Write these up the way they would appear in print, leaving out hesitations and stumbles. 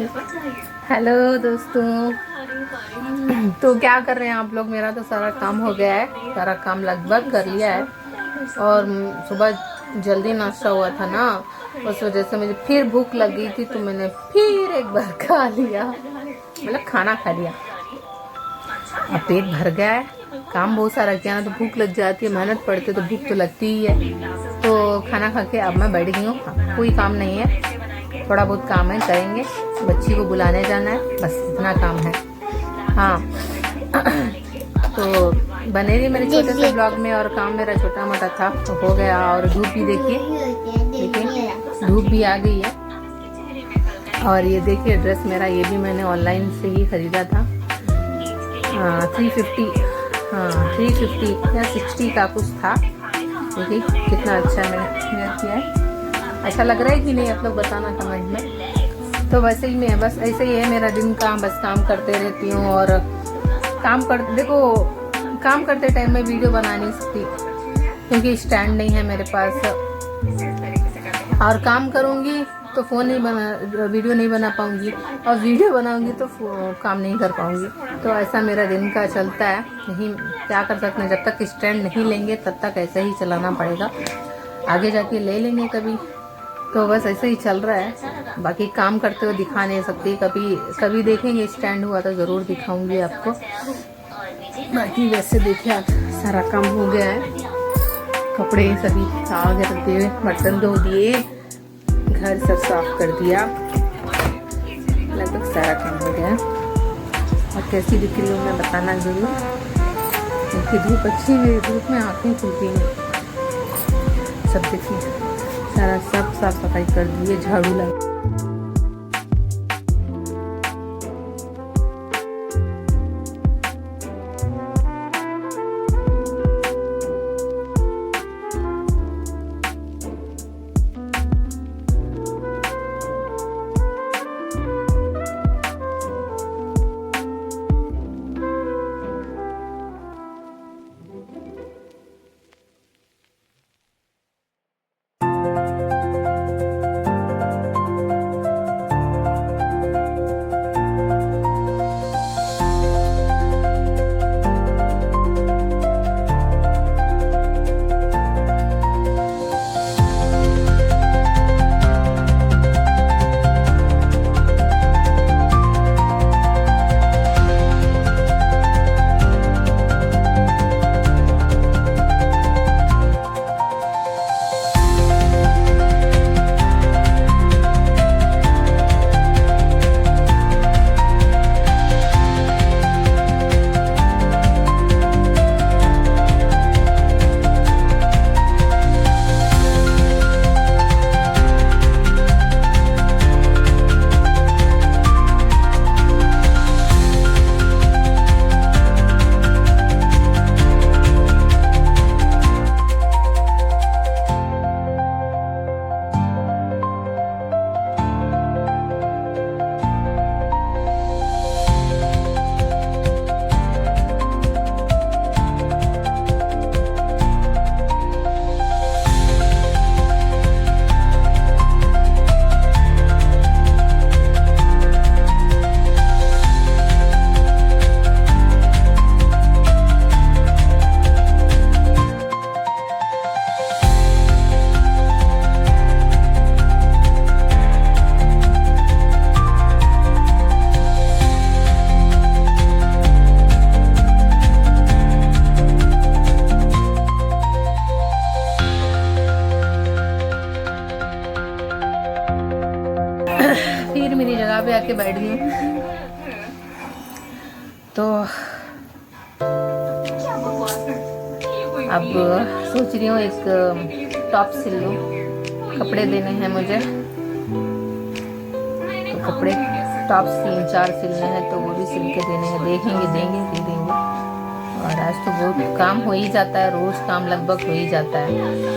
Hello दोस्तों, तो क्या कर रहे हैं आप लोग। मेरा तो सारा काम हो गया है, सारा काम लगभग कर लिया है। और सुबह जल्दी नाश्ता हुआ था ना, उस वजह से मुझे फिर भूख लग गई थी, तो मैंने फिर एक बार खा लिया, मतलब खाना खा लिया। अब पेट भर गया है। काम बहुत सारा किया ना, तो भूख लग जाती है, मेहनत पड़ती है तो भूख तो लगती ही है। तो खाना खा के अब मैं बैठ गई हूँ, कोई काम नहीं है, थोड़ा बहुत काम है करेंगे, बच्ची को बुलाने जाना है, बस इतना काम है। हाँ तो बने रही मेरे छोटे से ब्लॉग में, और काम मेरा छोटा मोटा था तो हो गया। और धूप भी देखिए धूप भी आ गई है। और ये देखिए ड्रेस मेरा, ये भी मैंने ऑनलाइन से ही खरीदा था। 350 या 60 का कुछ था। देखिए कितना अच्छा मैंने किया है। अच्छा लग रहा है कि नहीं, आप लोग बताना कमेंट में। तो वैसे ही मैं बस ऐसे ही है मेरा दिन का, बस काम करते रहती हूँ। और देखो काम करते टाइम में वीडियो बना नहीं सकती, क्योंकि स्टैंड नहीं है मेरे पास। और काम करूँगी तो वीडियो नहीं बना पाऊँगी, और वीडियो बनाऊँगी तो काम नहीं कर पाऊँगी। तो ऐसा मेरा दिन का चलता है। नहीं क्या कर सकते हैं, जब तक स्टैंड नहीं लेंगे तब तक ऐसे ही चलाना पड़ेगा। आगे जाके ले लेंगे कभी, तो बस ऐसे ही चल रहा है। बाकी काम करते हुए दिखा नहीं सकती, कभी देखेंगे स्टैंड हुआ तो ज़रूर दिखाऊंगी आपको। बाकी वैसे देखिए सारा काम हो गया है, कपड़े सभी साग रख दिए, बर्तन धो दिए, घर सब साफ कर दिया, लगभग सारा काम हो गया। और कैसी दिख रही हूँ मैं बताना ज़रूर, क्योंकि धूप अच्छी है, धूप में आँखें खुलती हैं। सब देखिए सारा सब साफ सफाई कर दिए, झाड़ू लगा। फिर मेरी जगह पे आके बैठ गई। तो अब सोच रही हूँ एक टॉप सिल लूँ, कपड़े देने हैं मुझे, तो कपड़े टॉप 3-4 सिलने हैं, तो वो भी सिल के देने हैं, देंगे दे देंगे। और आज तो बहुत काम हो ही जाता है, रोज़ काम लगभग हो ही जाता है,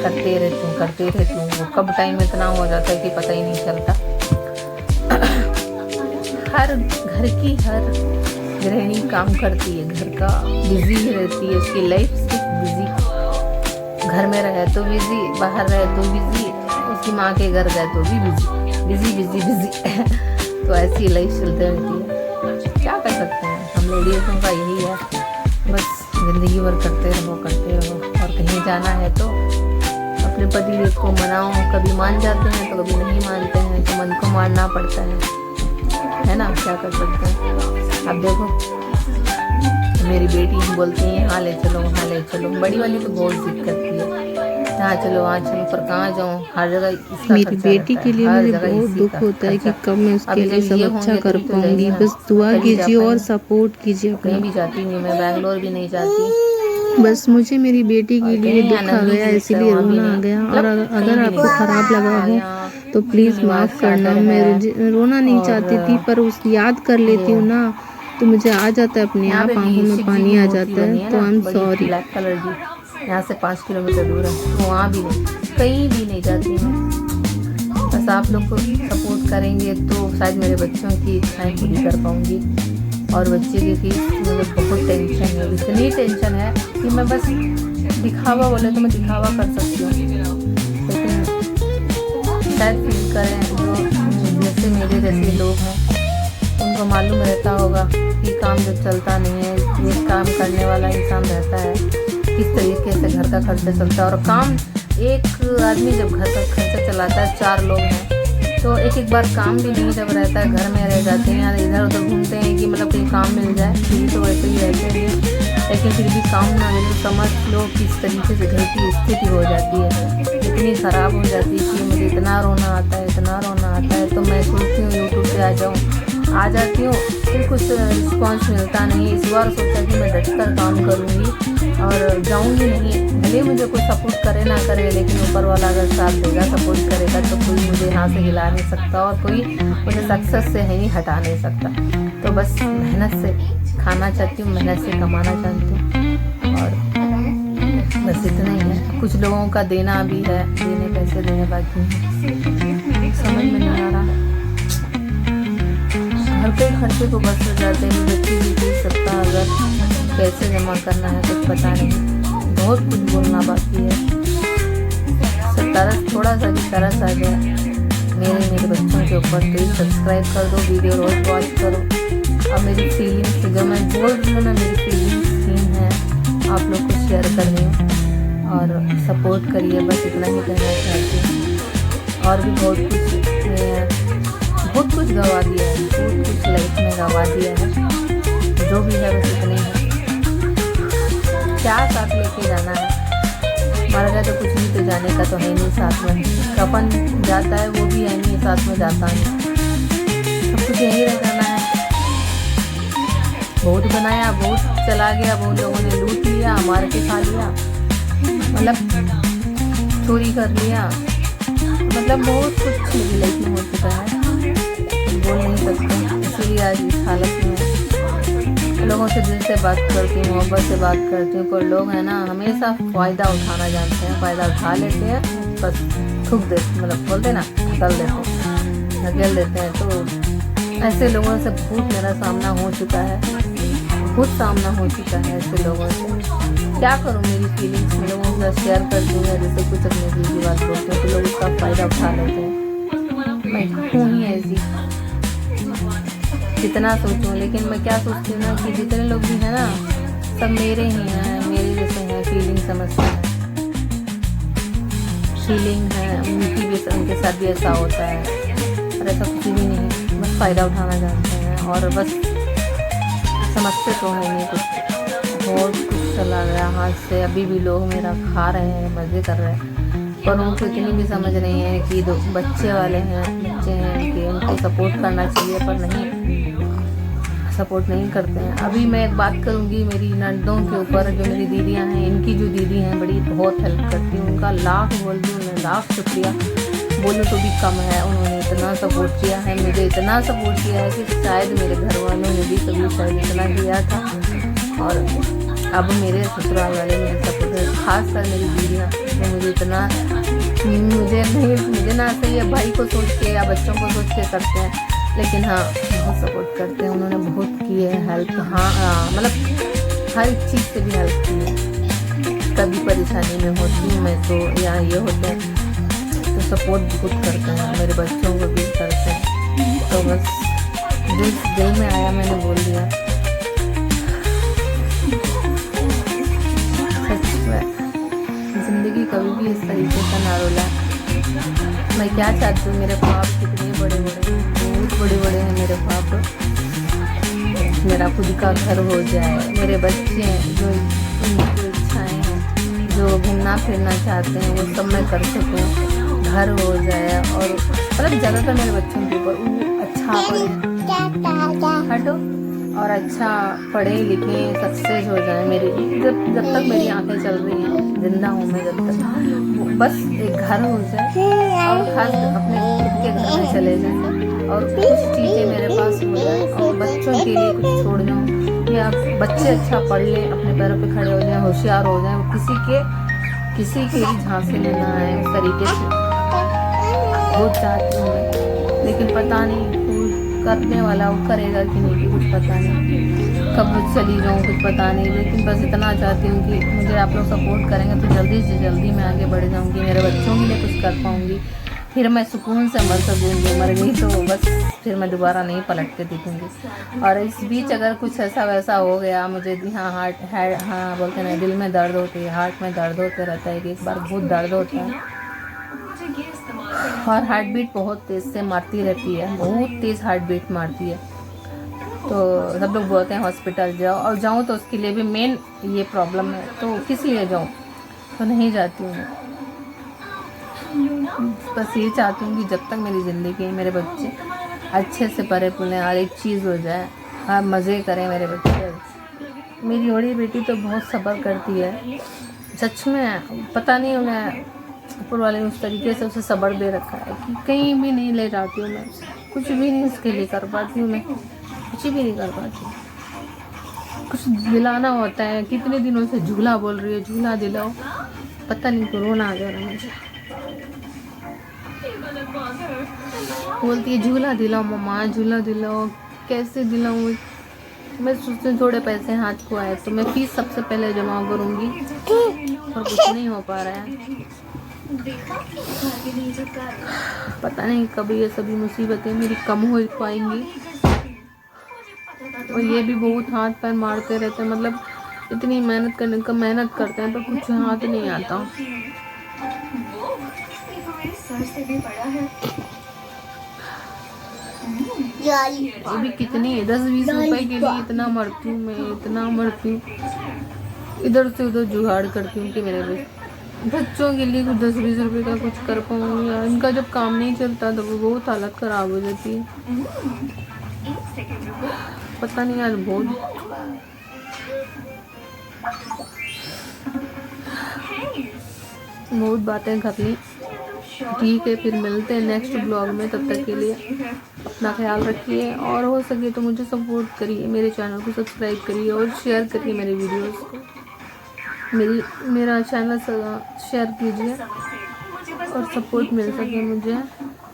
करते रहती हूँ। वो कब टाइम इतना हो जाता है कि पता ही नहीं चलता। हर घर की हर गृहिणी काम करती है, घर का बिजी रहती है, उसकी लाइफ सिर्फ बिजी। घर में रहे तो बिजी, बाहर रहे तो बिजी, उसकी माँ के घर गए तो भी बिजी। तो ऐसी लाइफ चलती रहती है, क्या कर सकते हैं। हम लेडीज़ों का यही है, बस ज़िंदगी भर करते रहो और कहीं जाना है तो अपने पति देव को मनाओ, कभी मान जाते हैं तो कभी नहीं मानते हैं, तो मन को मानना पड़ता है ना, क्या कर सकते हैं। अब देखो मेरी बेटी बोलती है यहाँ ले चलो वहाँ ले चलो, बड़ी वाली तो बहुत जिद करती है यहाँ चलो वहाँ चलो, पर कहाँ जाऊँ, हर जगह मेरी बेटी के लिए मुझे बहुत दुख होता है कि कब मैं उसके लिए सब अच्छा कर पाऊंगी। बस दुआ कीजिए और सपोर्ट कीजिए। कहीं भी जाती नहीं, मैं बैंगलोर भी नहीं जाती, बस मुझे मेरी बेटी के लिए दुख आ गया, इसीलिए रोना आ गया। और अगर आपको खराब लगा हो तो प्लीज़ माफ़ करना। मैं रोना नहीं चाहती थी, पर उस याद कर लेती हूँ ना तो मुझे आ जाता है, अपने आप आंखों में पानी आ जाता है। तो I am sorry. Black colour की यहाँ से 5 किलोमीटर दूर है, तो वहाँ भी नहीं, कहीं भी नहीं जाती मैं। बस आप लोग को सपोर्ट करेंगे तो शायद मेरे बच्चों की इच्छाएं पूरी कर पाऊँगी। और बच्चे की फीस मुझे बहुत टेंशन है, इतनी टेंशन है कि मैं बस दिखावा बोले तो मैं दिखावा कर सकती हूँ, लेकिन शायद फील करें जो जैसे मेरे जैसे लोग हैं उनको मालूम रहता होगा कि काम जब चलता नहीं है, ये काम करने वाला इंसान रहता है, किस तरीके से घर का खर्चा चलता है। और काम एक आदमी जब घर का खर्चा चलाता है, 4 लोग हैं तो एक बार काम भी नहीं जब रहता है, घर में रह जाते हैं, इधर उधर घूमते हैं कि मतलब कहीं काम मिल जाए, फिर तो वैसे ही रहते हैं, लेकिन फिर भी काम ना मिले समझ लो किस तरीके से घर की स्थिति हो जाती है, इतनी ख़राब हो जाती है कि मुझे इतना रोना आता है, इतना रोना आता है। तो मैं सोचती हूँ यूट्यूब पे आ जाती हूँ, फिर कुछ रिस्पॉन्स मिलता नहीं। इस बार सोचा कि मैं डटकर काम करूँगी और जाऊँगी नहीं, भले मुझे कोई सपोर्ट करे ना करे, लेकिन ऊपर वाला अगर साथ देगा, सपोर्ट करेगा तो कोई मुझे यहाँ से हिला नहीं सकता और कोई मुझे सक्सेस से ही हटा नहीं सकता। तो बस मेहनत से खाना चाहती हूँ, मेहनत से कमाना चाहती हूँ और बस इतना ही है। कुछ लोगों का देना भी है, देने पैसे देने बाकी हैं, समझ में नहीं आ रहा। घर के खर्चे को बस हो जाते हैं, बच्ची भी दे सकता अगर पैसे जमा करना है, कुछ पता नहीं, बहुत कुछ बोलना बाकी है। तरस थोड़ा सा भी तरस आ गया मेरे बच्चों के ऊपर, तो सब्सक्राइब कर दो, वीडियो रोज वॉच करो। और मेरी फीलिंग्स जो मैं बोल रही हूँ ना, मेरी फीलिंग्स ही हैं, आप लोग को शेयर करनी और सपोर्ट करिए, बस इतना ही कहना चाहती हूँ। और भी बहुत कुछ गवा दिया है, बहुत कुछ लाइफ में गवा दिया है, जो भी है बस इतने है। क्या साथ लेके जाना है, मर गया तो कुछ भी तो जाने का तो है नहीं साथ में, कफन जाता है वो भी है नहीं, साथ में जाता नहीं, सब कुछ यहीं रह जाना है। बहुत बनाया, बहुत चला गया, बहुत लोगों ने लूट लिया, मार के खा लिया, मतलब चोरी कर लिया, मतलब बहुत कुछ मेरी लाइफ में हो चुका है, बोल नहीं सकते। इसीलिए आज इस हालत में लोगों से दिल से बात करती हूँ, मोहब्बत से बात करती हूँ। पर लोग हैं ना हमेशा फ़ायदा उठाना जानते हैं, फ़ायदा उठा लेते हैं, बस थूक देते, मतलब बोलते ना ढकल देते हैं। तो ऐसे लोगों से बहुत मेरा सामना हो चुका है, बहुत सामना हो चुका है ऐसे लोगों से। क्या करूँ, मेरी फीलिंग्स में लोगों के साथ शेयर करती हूँ, जैसे कुछ अपने दिल की बात बोलते हैं तो लोग उसका फ़ायदा उठा लेते हैं। मैं हूँ ही ऐसी, जितना सोचूं, लेकिन मैं क्या सोचती हूँ ना कि जितने लोग भी हैं ना सब मेरे ही हैं, मेरे जैसे हैं, फीलिंग समझते हैं, फीलिंग है उनकी भी, उनके साथ भी ऐसा होता है, और ऐसा कुछ भी नहीं, बस फ़ायदा उठाना जानते हैं और बस समझते तो है नहीं कुछ। बहुत कुछ चला गया हाथ से, अभी भी लोग मेरा खा रहे हैं, मज़े कर रहे हैं, पर उनको इतनी भी समझ नहीं है कि दो बच्चे वाले हैं, बच्चे हैं कि उनको सपोर्ट करना चाहिए, पर नहीं सपोर्ट नहीं करते हैं। अभी मैं एक बात करूंगी मेरी ननदों के ऊपर, जो मेरी दीदियां हैं, इनकी जो दीदी हैं बड़ी बहुत हेल्प करती हूँ, उनका लाख बोलती हूँ, लाख शुक्रिया बोलूँ तो भी कम है। उन्होंने इतना सपोर्ट किया है, मुझे इतना सपोर्ट किया है कि शायद मेरे घर वालों ने भी कभी शायद इतना किया था। और अब मेरे ससुराल वाले मुझे सपोर्ट है, खासकर मेरी दीदियाँ जो मुझे इतना, मुझे ना सही है भाई को सोच के या बच्चों को सोच के करते हैं, लेकिन हाँ बहुत सपोर्ट करते हैं, उन्होंने बहुत की है हेल्प। हाँ मतलब हर एक चीज़ से भी हेल्प की है, कभी परेशानी में होती हूँ मैं तो या ये होते हैं तो सपोर्ट बहुत करते हैं, मेरे बच्चों को भी करते हैं। तो बस दिल में आया मैंने बोल दिया। सच में जिंदगी कभी भी इस तरीके का ना रोला। मैं क्या चाहती हूँ, मेरे ख्वाब कितने बड़े बड़े, बहुत बड़े बड़े हैं मेरे ख्वाब। मेरा खुद का घर हो जाए, मेरे बच्चे हैं जो उनकी इच्छाएं हैं, जो घूमना फिरना चाहते हैं वो सब मैं कर सकूँ, घर हो जाए। और मतलब ज़्यादातर मेरे बच्चों के ऊपर वो अच्छा पढ़े, हटो, और अच्छा पढ़े लिखे सक्सेस हो जाए। मेरी जब तक मेरी आंखें चल रही हैं, जिंदा हूँ मैं जब तक, बस एक घर हो जाए और हर अपने खुद के घर में चले जाएं और कुछ चीज़ें मेरे पास हो जाए और बच्चों के लिए कुछ छोड़ जाऊँ, या बच्चे अच्छा पढ़ लें, अपने पैरों पे खड़े हो जाएं, होशियार हो जाएं, किसी के भी झांसे में ना आए उस तरीके से बहुत चाहती हूँ मैं। लेकिन पता नहीं करने वाला वो करेगा कि नहीं, कुछ पता नहीं, कब चली जाऊँ कुछ पता नहीं। लेकिन बस इतना चाहती हूँ कि मुझे आप लोग सपोर्ट करेंगे तो जल्दी से जल्दी मैं आगे बढ़ जाऊँगी, मेरे बच्चों के लिए कुछ कर पाऊँगी, फिर मैं सुकून से मर सकूँगी। मर गई तो बस फिर मैं दोबारा नहीं पलट के दिखूँगी। और इस बीच अगर कुछ ऐसा वैसा हो गया मुझे, हाँ बोलते हैं दिल में दर्द होती है, हार्ट में दर्द होते रहता है, एक बार बहुत दर्द होता है और हार्ट बीट बहुत तेज़ से मारती रहती है, बहुत तेज़ हार्ट बीट मारती है। तो सब लोग बोलते हैं हॉस्पिटल जाओ, और जाऊँ तो उसके लिए भी मेन ये प्रॉब्लम है, तो किस लिए जाऊँ, तो नहीं जाती हूँ। बस ये चाहती हूँ कि जब तक मेरी ज़िंदगी है मेरे बच्चे अच्छे से पले पुले, हर एक चीज़ हो जाए, हाँ मज़े करें मेरे बच्चे। मेरी बड़ी बेटी तो बहुत सब्र करती है, सच में पता नहीं उन्हें ऊपर वाले ने उस तरीके से उसे सब्र दे रखा है कि कहीं भी नहीं ले जाती हूँ मैं, कुछ भी नहीं उसके लिए कर पाती हूँ मैं, कुछ भी नहीं कर पाती। कुछ दिलाना होता है, कितने दिनों से झूला बोल रही है, झूला दिलाओ, पता नहीं कोरोना आ गया मुझे। बोलती है झूला दिलाओ मम्मा, झूला दिलाओ, कैसे दिलाऊँ। मैं सोचती हूँ थोड़े पैसे हाथ को आए तो मैं फीस सबसे पहले जमा करूँगी, और कुछ नहीं हो पा रहा है। पता नहीं कब ये सभी मुसीबतें मेरी कम हो पाएंगी। और ये भी बहुत हाथ पैर मारते रहते हैं, मतलब इतनी मेहनत करते हैं पर कुछ हाथ नहीं आता। ये भी कितनी 10-20 रुपए के लिए इतना मरती हूँ मैं, इतना मरती हूँ, इधर से उधर जुगाड़ करती हूँ कि मेरे बच्चों के लिए कुछ 10-20 रुपए का कुछ कर पाऊँ। यार इनका जब काम नहीं चलता तो वो बहुत हालत ख़राब हो जाती है। पता नहीं यार, बहुत बातें कर ली। ठीक है, फिर मिलते हैं नेक्स्ट ब्लॉग में। तब तक के लिए अपना ख्याल रखिए, और हो सके तो मुझे सपोर्ट करिए, मेरे चैनल को सब्सक्राइब करिए और शेयर करिए मेरे वीडियोस को। मेरा चैनल शेयर कीजिए और सपोर्ट मिल सके मुझे,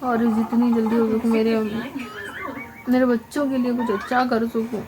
और जितनी जल्दी हो सके मेरे बच्चों के लिए कुछ अच्छा कर सकूँ।